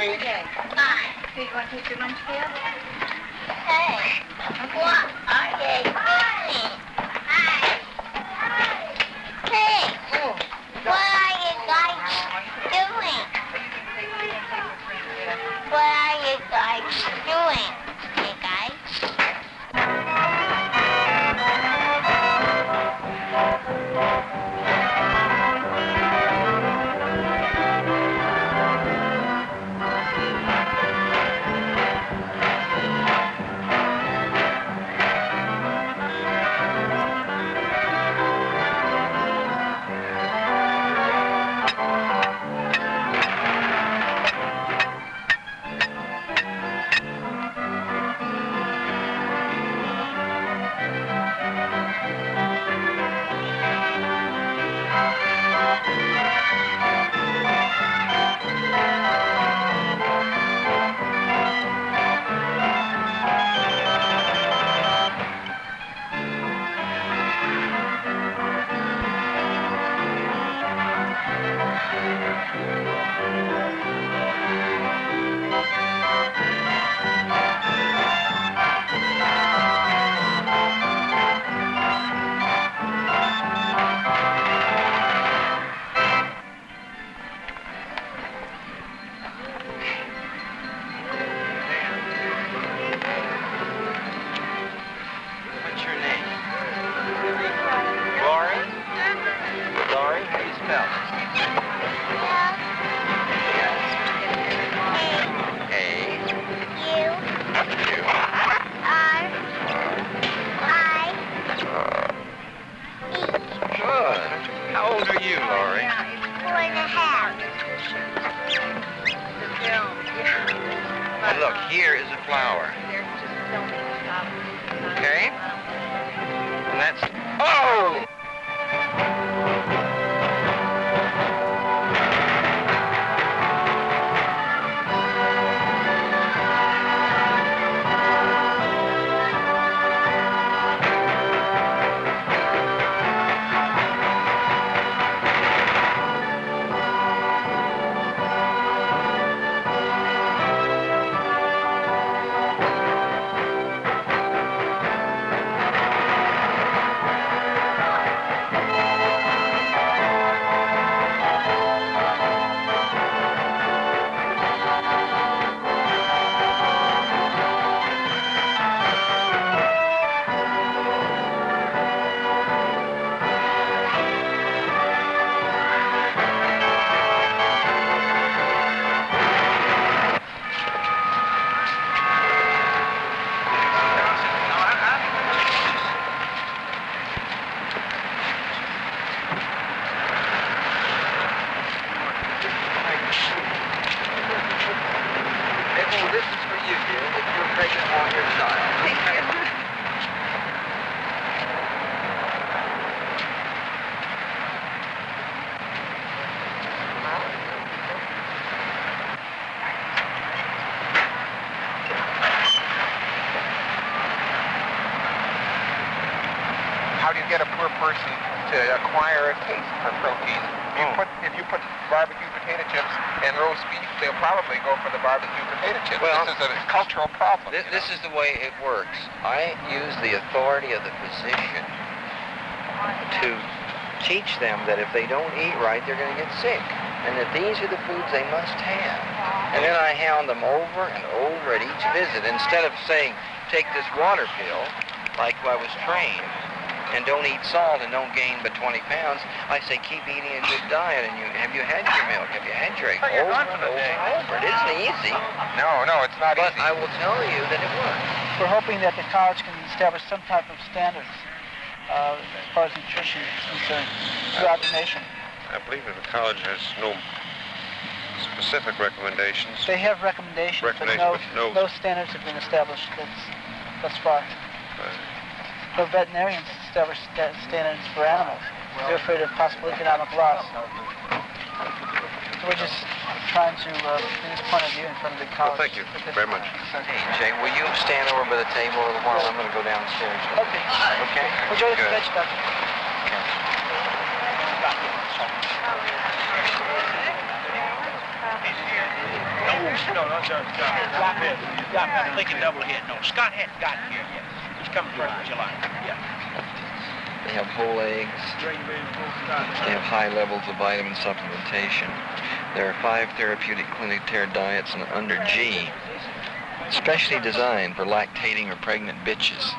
Okay. Fine. Do you want to take your lunch pail? Hey, what are you doing? Hey, what are you guys doing? What are you guys doing? Hey, guys? What's your name? Laurie? Laurie, how do you spell it? A. Good. How old are you, Laurie? 4.5. And look, here is a flower. Okay? And that's... Oh! This is for you, dear, if you're pregnant on your child. Thank you. How do you get a poor person to acquire a taste for protein? If you put barbecue potato chips and roast beef, they'll probably go for the barbecue potato chips. Well, this is a cultural problem. This is the way it works. I use the authority of the physician to teach them that if they don't eat right, they're going to get sick. And that these are the foods they must have. And then I hound them over and over at each visit. Instead of saying, take this water pill, like I was trained, and don't eat salt and don't gain but 20 pounds, I say keep eating a good diet. And have you had your milk? Have you had your egg? Over and over and over. It isn't easy. No, it's not But easy. I will tell you that it works. We're hoping that the college can establish some type of standards as far as nutrition is concerned throughout the nation. I believe that the college has no specific recommendations. They have recommendations, but no standards have been established thus far. The veterinarians establish standards for animals. They're afraid of possible economic loss. So we're just trying to bring this point of view in front of the college. Well, thank you very much. Hey, Jay, will you stand over by the table a little while? I'm going to go downstairs. Okay. Okay? Enjoy the Good. convention, Doctor. No, drop head. I'm thinking double head. No, Scott hadn't gotten here yet. He's coming 1st of July. Yeah. They have whole eggs. They have high levels of vitamin supplementation. There are 5 therapeutic clinic tear diets and under G, specially designed for lactating or pregnant bitches.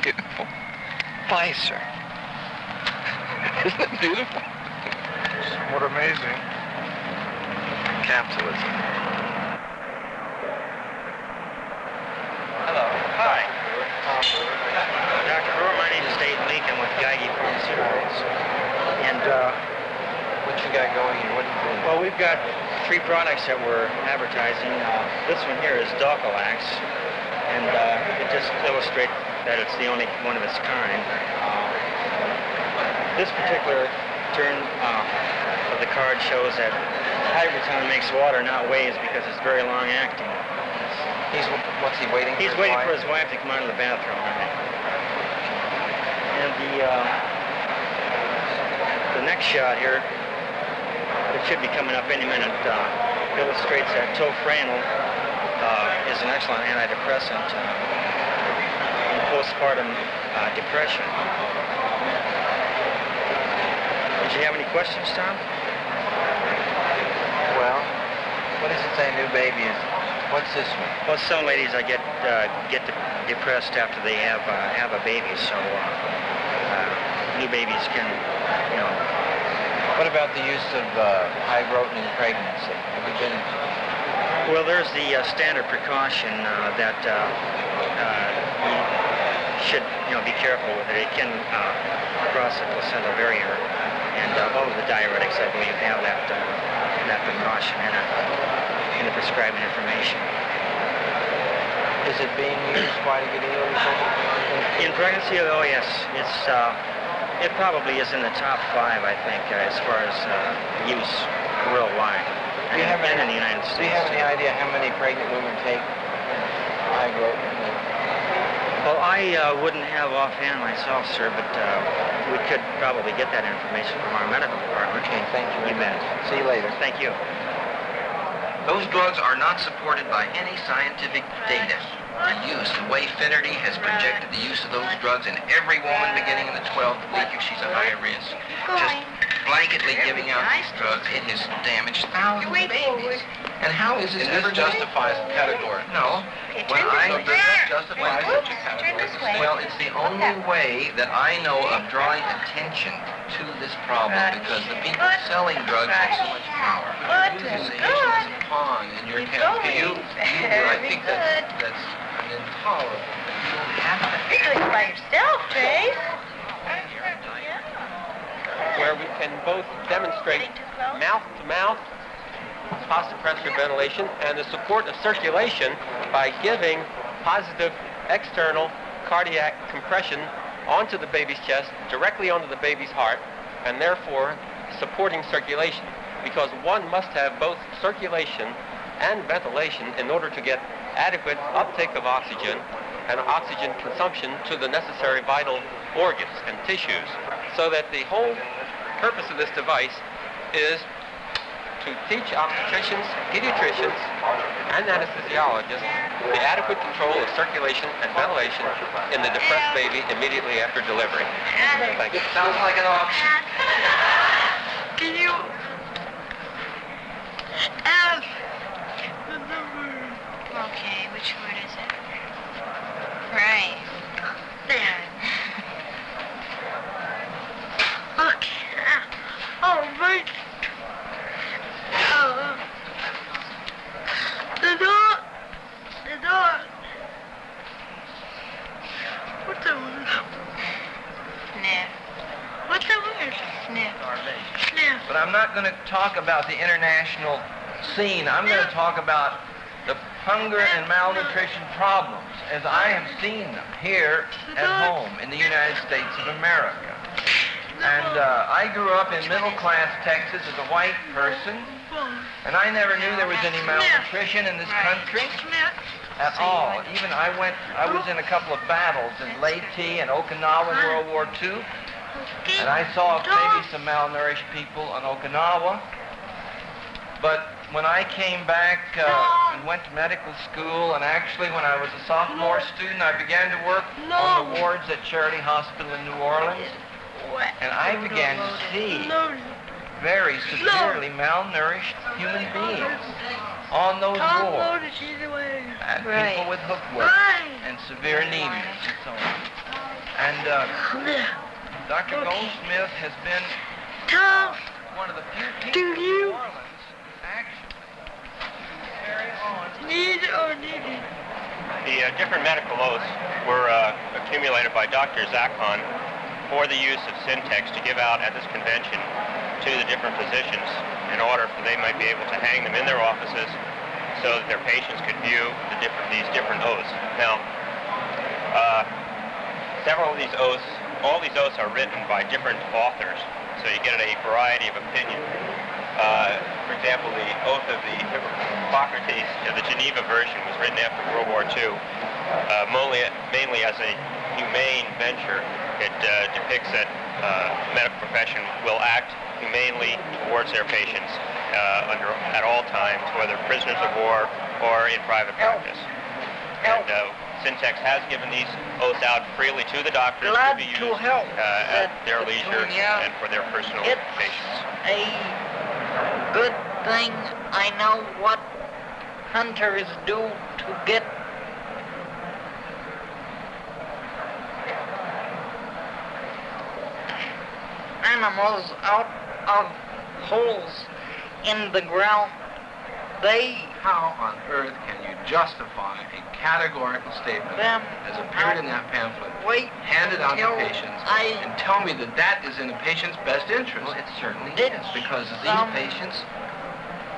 Beautiful. Pfizer. Isn't it beautiful? What amazing. Capitalism. Hello. Hi. Dr. Brewer, my name is Dave Leake. I'm with Geigy Pharmaceuticals. And, What you got going here? What do you think? well, we've got 3 products that we're advertising. This one here is Docalax, and it just illustrates that it's the only one of its kind. This particular turn of the card shows that hydroton makes water, not waves, because it's very long acting. What's he waiting for? He's waiting for his wife to come out of the bathroom. And the next shot here, it should be coming up any minute, illustrates that tofranil is an excellent antidepressant in postpartum depression. Did you have any questions, Tom? Well, what does it say new baby is? What's this one? Well, some ladies get depressed after they have a baby, so new babies can, you know. What about the use of high growth in pregnancy? Have you been? Well, there's the standard precaution that you should, be careful with it. It can cross the placental barrier, and all of the diuretics, I believe, have that precaution in the prescribing information. Is it being used quite a good deal? In pregnancy, oh yes, it probably is in the top 5, I think, as far as use worldwide. Do you have and in the United States. Do you have any idea how many pregnant women take high growth? Well, I wouldn't have offhand myself, sir, but we could probably get that information from our medical department. Okay, thank you. You bet. See you later. Thank you. Those drugs are not supported by any scientific data. The way Finnerty has projected the use of those drugs in every woman beginning in the 12th week if she's a high risk. Just blanketly giving out these drugs, it has damaged thousands of babies. And how is this ever justifies the category? No. Justifies such a category. Well, it's the only way that I know of drawing attention to this problem because the people selling drugs have so much power. You're using the issue as a pawn in your campaign. I think that's intolerable. You don't have to. You're doing it by yourself, Trace. Where we can both demonstrate mouth-to-mouth positive pressure ventilation and the support of circulation by giving positive external cardiac compression onto the baby's chest, directly onto the baby's heart, and therefore supporting circulation, because one must have both circulation and ventilation in order to get adequate uptake of oxygen and oxygen consumption to the necessary vital organs and tissues. So that the whole purpose of this device is to teach obstetricians, pediatricians, and anesthesiologists the adequate control of circulation and ventilation in the depressed baby immediately after delivery. Thank you. Sounds like an auction. Can you... Okay, which word is it? Right. There. Okay. Oh, right. Oh. The door. What's the word? Sniff. What's the word? Sniff. Sniff. But I'm not going to talk about the international scene. I'm going to talk about the hunger and malnutrition problems as I have seen them here at home in the United States of America. And I grew up in middle-class Texas as a white person, and I never knew there was any malnutrition in this country at all. Even I was in a couple of battles in Leyte and Okinawa in World War II, and I saw maybe some malnourished people in Okinawa. But when I came back and went to medical school, and actually when I was a sophomore student, I began to work on the wards at Charity Hospital in New Orleans, and I began to see very severely malnourished human beings on those wards, and people with hookworm and severe anemias and so on. And Dr. Goldsmith has been one of the few people in New Orleans actually to carry on. The different medical oaths were accumulated by Dr. Zakhan for the use of Syntex to give out at this convention to the different physicians in order for they might be able to hang them in their offices so that their patients could view these different oaths. Now, several of these oaths, all these oaths are written by different authors, so you get a variety of opinion. For example, the oath of the Hippocrates, the Geneva version, was written after World War II, mainly as a humane venture. It depicts that the medical profession will act humanely towards their patients at all times, whether prisoners of war or in private practice. And Syntex has given these oaths out freely to the doctors to be used at their leisure and for their personal patients. A good thing I know what hunters do to get animals out of holes in the ground. How on earth can you justify a categorical statement as appeared in that pamphlet, handed out to patients, and tell me that that is in the patient's best interest? Well, it certainly is, because these patients,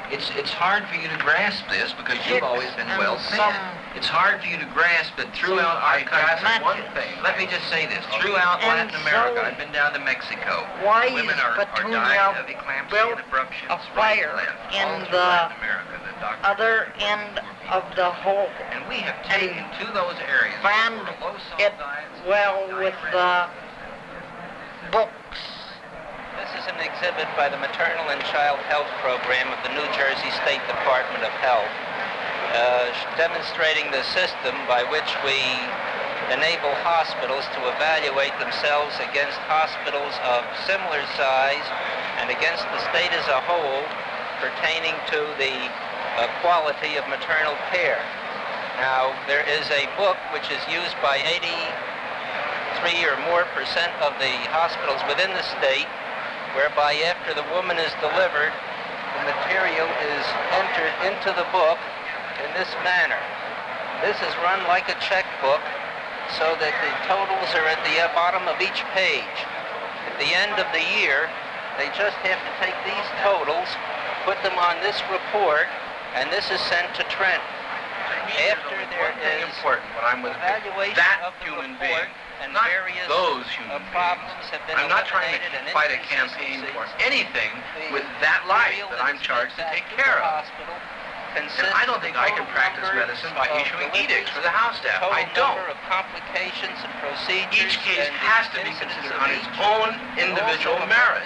it's hard for you to grasp this because you've always been well fed. It's hard for you to grasp that throughout our country. One thing. Let me just say this. Throughout Latin America, I've been down to Mexico. Women are dying of eclampsia and abruptions right and left. All through Latin America, the doctors other end of the hole. And we have taken to those areas Fanned for low salt it diets. well with the books. This is an exhibit by the Maternal and Child Health Program of the New Jersey State Department of Health, demonstrating the system by which we enable hospitals to evaluate themselves against hospitals of similar size and against the state as a whole pertaining to the quality of maternal care. Now, there is a book which is used by 83% or more of the hospitals within the state, whereby after the woman is delivered, the material is entered into the book in this manner. This is run like a checkbook so that the totals are at the bottom of each page. At the end of the year, they just have to take these totals, put them on this report, and this is sent to Trent. After there is important when I'm with evaluation that of the human report being, and not various those human problems beings. have been I'm not trying to eliminated and fight a campaign for anything with that life that I'm charged to take care of. And I don't think I can practice medicine by issuing edicts for the house staff. I don't. Of complications and procedures. Each case has to be considered on its own individual merit.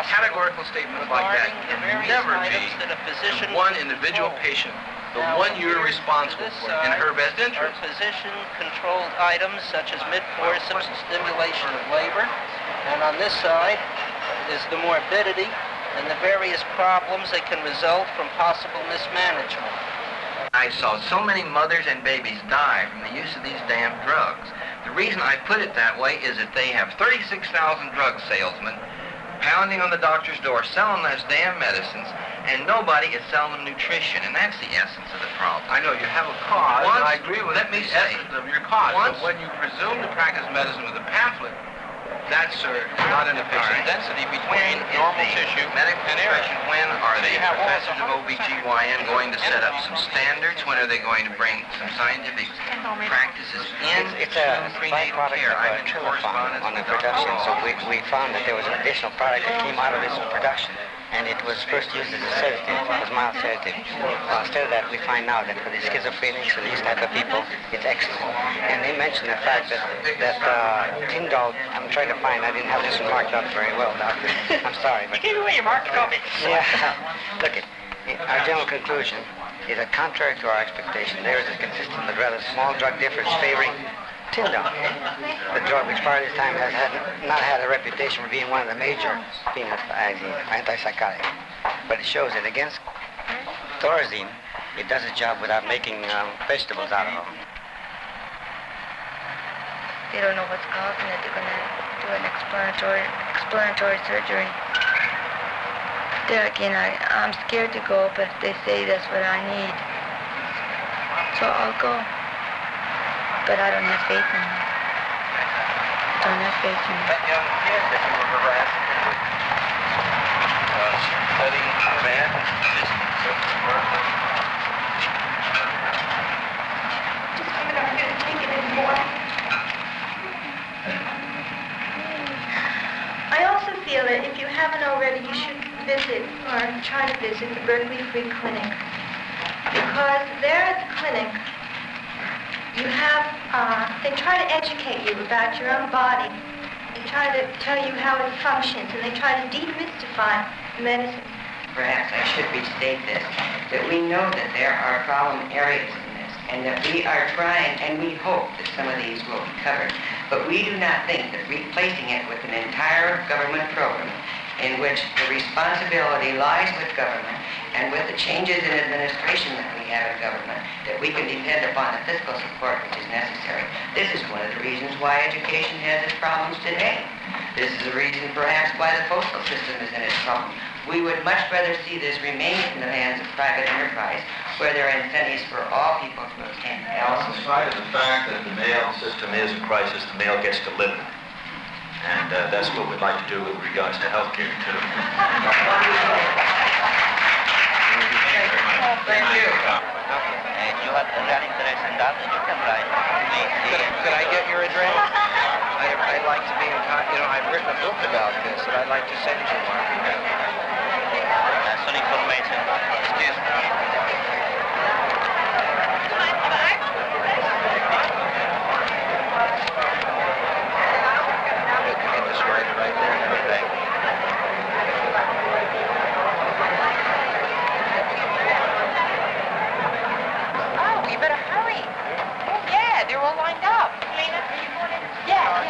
Categorical statements like that can never be the one individual patient, the one you're responsible for, in her best interest. Are physician-controlled items such as mid-forceps stimulation of labor, and on this side is the morbidity and the various problems that can result from possible mismanagement. I saw so many mothers and babies die from the use of these damn drugs. The reason I put it that way is that they have 36,000 drug salesmen pounding on the doctor's door selling those damn medicines, and nobody is selling them nutrition, and that's the essence of the problem. I know you have a cause, and I agree with the essence of your cause, but when you presume to practice medicine with a pamphlet, that's not an efficient density between normal tissue medical and air. profession, when are So the you have almost professors of 100% OBGYN going to set up some standards? When are they going to bring some scientific practices It's into a prenatal byproduct care? of I'm a in true farm correspondence on the with Dr. production, so Hall. we found that there was an additional product that came out of this production, and it was first used as a sedative, as mild sedative. Instead of that, we find now that for the schizophrenics or these type of people, it's excellent. And they mentioned the fact that Tyndall, I'm trying to find, I didn't have this marked up very well, doctor. I'm sorry. You gave away your market copy. Yeah, look it. Our general conclusion is that contrary to our expectation, theirs is consistent with rather small drug difference favoring Tindon, the drug which prior to this time has not had a reputation for being one of the major antipsychotics. But it shows that against Thorazine, it does its job without making vegetables out of them. They don't know what's causing it. They're going to do an exploratory surgery. There again, I'm scared to go, but they say that's what I need. So I'll go. But I don't have faith in them. Don't have faith in them. That young kid that you were harassing studying math I also feel that if you haven't already, you should visit or try to visit the Berkeley Free Clinic. Because there at the clinic, you have, they try to educate you about your own body. They try to tell you how it functions, and they try to demystify medicine. Perhaps I should restate this, that we know that there are problem areas in this, and that we are trying, and we hope that some of these will be covered. But we do not think that replacing it with an entire government program in which the responsibility lies with government and with the changes in administration that we have in government, that we can depend upon the fiscal support which is necessary. This is one of the reasons why education has its problems today. This is a reason perhaps why the postal system is in its problem. We would much rather see this remain in the hands of private enterprise, where there are incentives for all people to attend. In spite of the fact that the mail system is a crisis, the mail gets delivered. And that's what we'd like to do with regards to health care, too. Thank you. If you have real interest in that, then you can write. Could I get your address? I'd like to be in contact. You know, I've written a book about this, and I'd like to send you one. That's some information. Excuse me. Right there. Okay. Oh, you better hurry. Oh, yeah, they're all lined up. Lena, are you going in? Yeah.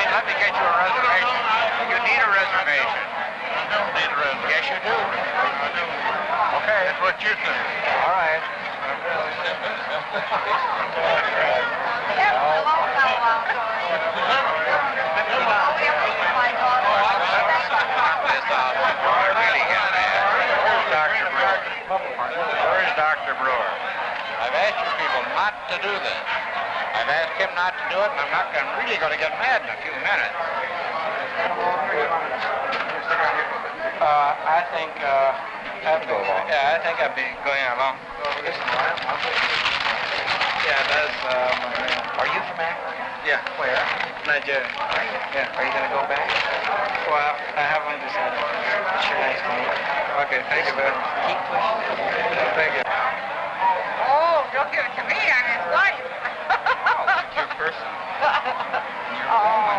Let me get you a reservation. You need a reservation. I don't need a reservation. Yes, you do. I do. Okay. That's what you think. All right. Where's Dr. Brewer? I've asked you people not to do this. I've asked him not to do it, and I'm really going to get mad in a few minutes. I think, I think I'd be going along. Yeah, that's, Are you from Akron? yeah. Where? Nigeria. Yeah. Are you going to go back? Well, I haven't decided. It's your nice name. Okay, thank you very much. Keep pushing. Thank you. Oh, don't give it to me. I'm his wife. It's your person. Oh,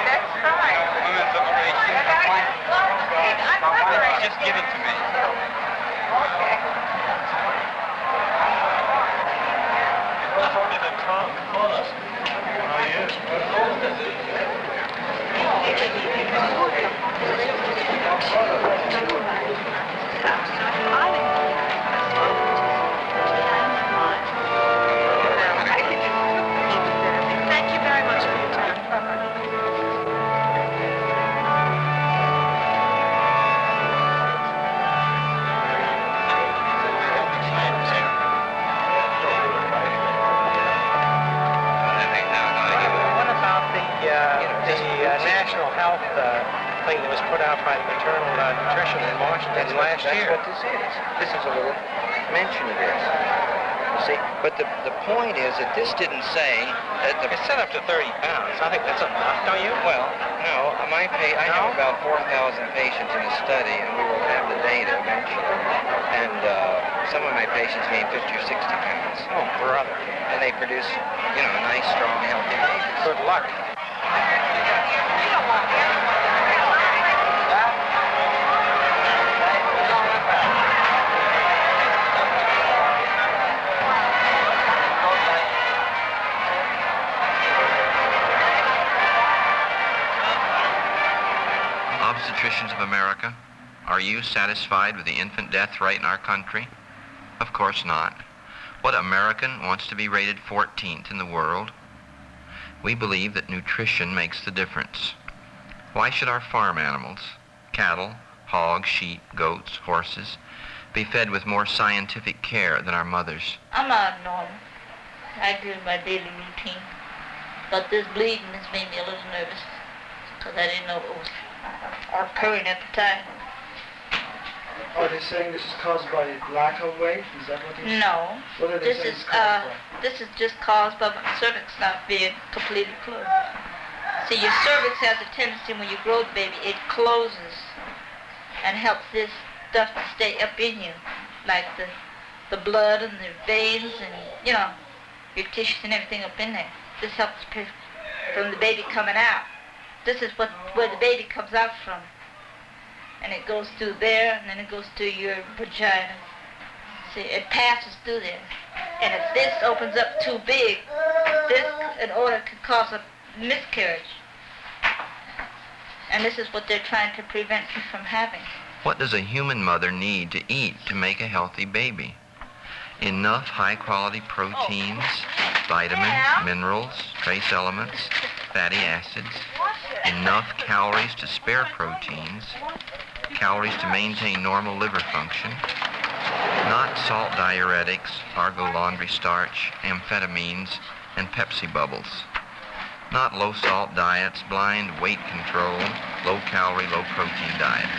that's right. Women's separation. I'm separated. Just give it to me. Okay. Thank you very much for your time. What about the national health thing that was put out by the maternal nutrition in Washington last year? That's what this is. This is a little mention of this. You see, but the point is that this didn't say that It's set up to 30 pounds. I think that's enough, don't you? well, no, I have about 4,000 patients in the study, and we will have the data eventually. And some of my patients gain 50 or 60 pounds. Oh, brother. And they produce, nice, strong, healthy babies. Good luck. Obstetricians of America, are you satisfied with the infant death rate in our country? Of course not. What American wants to be rated 14th in the world? We believe that nutrition makes the difference. Why should our farm animals, cattle, hogs, sheep, goats, horses, be fed with more scientific care than our mothers? I'm not normal. I do my daily routine. But this bleeding has made me a little nervous because I didn't know what was occurring at the time. Are they saying this is caused by lack of weight? Is that what they're saying? No. What are they This saying is it's caused by? this is just caused by my cervix not being completely closed. See, your cervix has a tendency when you grow the baby, it closes and helps this stuff to stay up in you, like the blood and the veins and your tissues and everything up in there. This helps from the baby coming out. This is where the baby comes out from. And it goes through there, and then it goes through your vagina. See, it passes through there. And if this opens up too big, this, in order, could cause a miscarriage. And this is what they're trying to prevent you from having. What does a human mother need to eat to make a healthy baby? Enough high-quality proteins, vitamins, minerals, trace elements, fatty acids, enough calories to spare proteins, calories to maintain normal liver function, not salt diuretics, Argo laundry starch, amphetamines, and Pepsi bubbles. Not low-salt diets, blind weight control, low-calorie, low-protein diets.